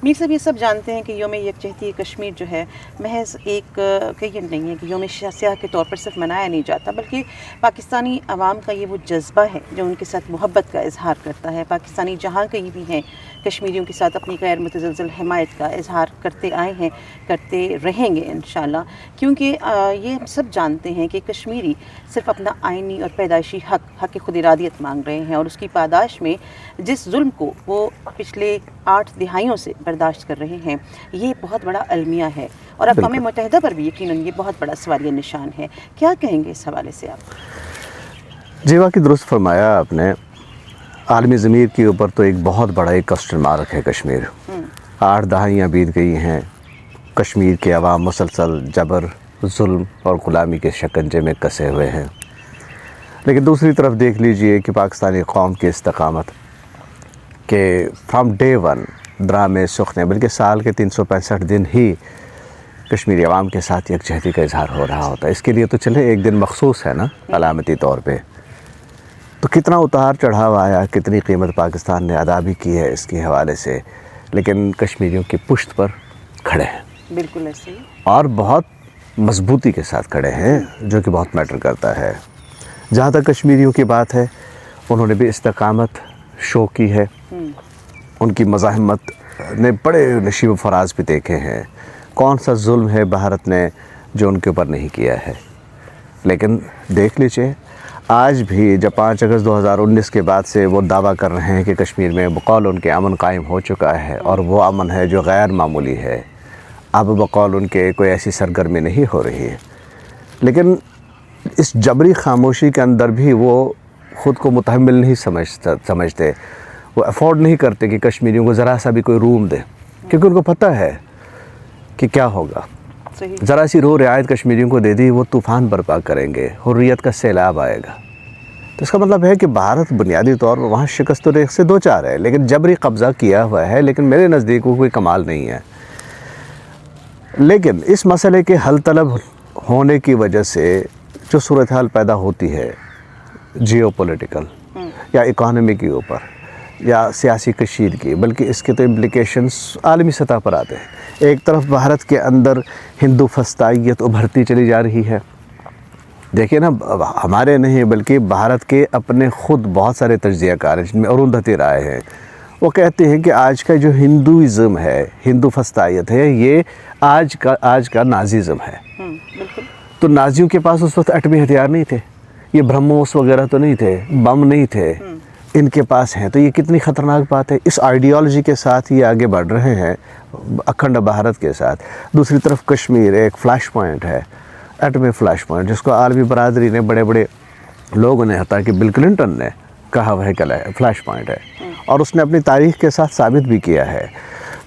میر صاحب یہ سب جانتے ہیں کہ یوم یکجہتی کشمیر جو ہے محض ایک کہ نہیں ہے کہ یوم سیاہ کے طور پر صرف منایا نہیں جاتا، بلکہ پاکستانی عوام کا یہ وہ جذبہ ہے جو ان کے ساتھ محبت کا اظہار کرتا ہے۔ پاکستانی جہاں کہیں بھی ہیں کشمیریوں کے ساتھ اپنی غیر متزلزل حمایت کا اظہار کرتے آئے ہیں، کرتے رہیں گے انشاءاللہ، کیونکہ یہ ہم سب جانتے ہیں کہ کشمیری صرف اپنا آئینی اور پیدائشی حق خود ارادیت مانگ رہے ہیں، اور اس کی پاداش میں جس ظلم کو وہ پچھلے 8 دہائیوں سے برداشت کر رہے ہیں، یہ بہت بڑا المیہ ہے، اور اقوام متحدہ پر بھی یقیناً یہ بہت بڑا سوالیہ نشان ہے۔ کیا کہیں گے اس حوالے سے آپ؟ جی واقعی درست فرمایا آپ نے۔ عالمی ضمیر کے اوپر تو ایک بہت بڑا ایک کوسچن مارک ہے کشمیر۔ 8 دہائیاں بیت گئی ہیں، کشمیر کے عوام مسلسل جبر، ظلم اور غلامی کے شکنجے میں کسے ہوئے ہیں، لیکن دوسری طرف دیکھ لیجئے کہ پاکستانی قوم کی استقامت کہ فرام ڈے ون ڈرامے سخنے، بلکہ سال کے 365 دن ہی کشمیری عوام کے ساتھ یکجہتی کا اظہار ہو رہا ہوتا ہے۔ اس کے لیے تو چلے ایک دن مخصوص ہے نا علامتی طور پہ، تو کتنا اتار چڑھاؤ آیا، کتنی قیمت پاکستان نے ادا بھی کی ہے اس کے حوالے سے، لیکن کشمیریوں کی پشت پر کھڑے ہیں، بالکل ایسے ہی، اور اور بہت مضبوطی کے ساتھ کھڑے ہیں، جو کہ بہت میٹر کرتا ہے۔ جہاں تک کشمیریوں کی بات ہے، انہوں نے بھی استقامت شو کی ہے، ان کی مزاحمت نے بڑے نشیب و فراز بھی دیکھے ہیں۔ کون سا ظلم ہے بھارت نے جو ان کے اوپر نہیں کیا ہے، لیکن دیکھ لیجئے آج بھی جب 5 اگست 2019 کے بعد سے وہ دعویٰ کر رہے ہیں کہ کشمیر میں بقول ان کے امن قائم ہو چکا ہے، اور وہ امن ہے جو غیر معمولی ہے، اب بقول ان کے کوئی ایسی سرگرمی نہیں ہو رہی ہے، لیکن اس جبری خاموشی کے اندر بھی وہ خود کو متحمل نہیں سمجھتے، وہ افورڈ نہیں کرتے کہ کشمیریوں کو ذرا سا بھی کوئی روم دے، کیونکہ ان کو پتہ ہے کہ کیا ہوگا۔ صحیح، ذرا سی رو رعایت کشمیریوں کو دے دی، وہ طوفان برپا کریں گے، حریت کا سیلاب آئے گا۔ تو اس کا مطلب ہے کہ بھارت بنیادی طور پر وہاں شکست و ریخت سے دو چار ہے، لیکن جبری قبضہ کیا ہوا ہے، لیکن میرے نزدیک وہ کوئی کمال نہیں ہے۔ لیکن اس مسئلے کے حل طلب ہونے کی وجہ سے جو صورتحال پیدا ہوتی ہے جیو پولیٹیکل یا اکانومی کے اوپر یا سیاسی کشیدگی، بلکہ اس کے تو امپلیکیشنز عالمی سطح پر آتے ہیں۔ ایک طرف بھارت کے اندر ہندو فسطائیت ابھرتی چلی جا رہی ہے، دیکھیں نا، ہمارے نہیں بلکہ بھارت کے اپنے خود بہت سارے تجزیہ کار ہیں، جن میں ارندھتی رائے ہیں، وہ کہتے ہیں کہ آج کا جو ہندوازم ہے، ہندو فسطائیت ہے، یہ آج کا نازیزم ہے۔ بالکل، تو نازیوں کے پاس اس وقت ایٹمی ہتھیار نہیں تھے، یہ برہموس وغیرہ تو نہیں تھے، بم نہیں تھے، ان کے پاس ہیں، تو یہ کتنی خطرناک بات ہے۔ اس آئیڈیالوجی کے ساتھ یہ آگے بڑھ رہے ہیں، اکھنڈ بھارت کے ساتھ۔ دوسری طرف کشمیر ایک فلیش پوائنٹ ہے، ایٹمی فلیش پوائنٹ، جس کو عالمی برادری نے، بڑے بڑے لوگوں نے، حتیٰ کہ بل کلنٹن نے کہا وہ فلیش پوائنٹ ہے، اور اس نے اپنی تاریخ کے ساتھ ثابت بھی کیا ہے۔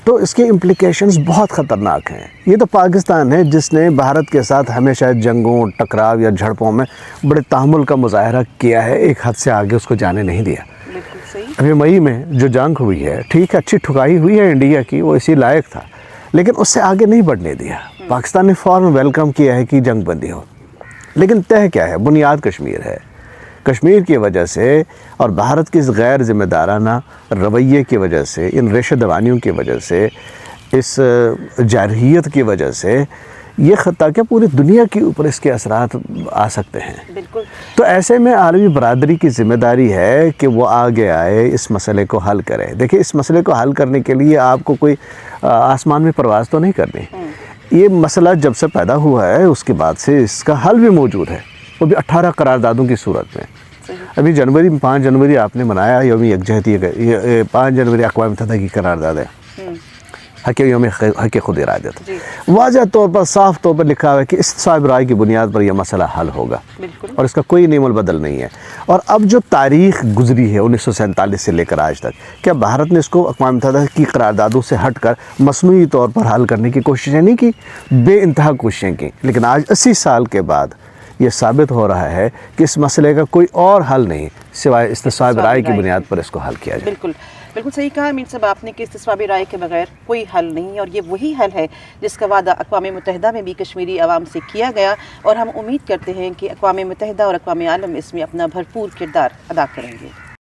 تو اس کے امپلیکیشنز بہت خطرناک ہیں۔ یہ تو پاکستان ہے جس نے بھارت کے ساتھ ہمیشہ جنگوں، ٹکراؤ یا جھڑپوں میں بڑے تحمل کا مظاہرہ کیا ہے، ایک حد سے آگے اس کو جانے نہیں دیا۔ بالکل صحیح، ابھی مئی میں جو جنگ ہوئی ہے، ٹھیک ہے، اچھی ٹھکائی ہوئی ہے انڈیا کی، وہ اسی لائق تھا، لیکن اس سے آگے نہیں بڑھنے دیا۔ پاکستان نے فوراً ویلکم کیا ہے کہ جنگ بندی ہو، لیکن طے کیا ہے؟ بنیاد کشمیر ہے۔ کشمیر کی وجہ سے اور بھارت کی اس غیر ذمہ دارانہ رویے کی وجہ سے، ان ریشہ دوانیوں کی وجہ سے، اس جارحیت کی وجہ سے، یہ خطہ کیا پوری دنیا کے اوپر اس کے اثرات آ سکتے ہیں۔ بالکل، تو ایسے میں عالمی برادری کی ذمہ داری ہے کہ وہ آگے آئے، اس مسئلے کو حل کرے۔ دیکھیں، اس مسئلے کو حل کرنے کے لیے آپ کو کوئی آسمان میں پرواز تو نہیں کرنی۔ یہ مسئلہ جب سے پیدا ہوا ہے اس کے بعد سے اس کا حل بھی موجود ہے، وہ بھی 18 قراردادوں کی صورت میں۔ ابھی 5 جنوری آپ نے منایا یوم یکجہتی، 5 جنوری اقوام متحدہ کی قرارداد ہے، حق خود ارادیت۔ واضح طور پر، صاف طور پر لکھا ہوا ہے کہ استصواب رائے کی بنیاد پر یہ مسئلہ حل ہوگا، اور اس کا کوئی نیم البدل نہیں ہے۔ اور اب جو تاریخ گزری ہے 1947 سے لے کر آج تک، کیا بھارت نے اس کو اقوام متحدہ کی قراردادوں سے ہٹ کر مصنوعی طور پر حل کرنے کی کوششیں نہیں کی؟ بے انتہا کوششیں کی، لیکن آج 80 سال کے بعد یہ ثابت ہو رہا ہے کہ اس مسئلے کا کوئی اور حل نہیں سوائے استصواب رائے کی بنیاد پر اس کو حل کیا جائے۔ بالکل بالکل صحیح کہا امین صاحب آپ نے کہ استصواب رائے کے بغیر کوئی حل نہیں، اور یہ وہی حل ہے جس کا وعدہ اقوام متحدہ میں بھی کشمیری عوام سے کیا گیا، اور ہم امید کرتے ہیں کہ اقوام متحدہ اور اقوام عالم اس میں اپنا بھرپور کردار ادا کریں گے۔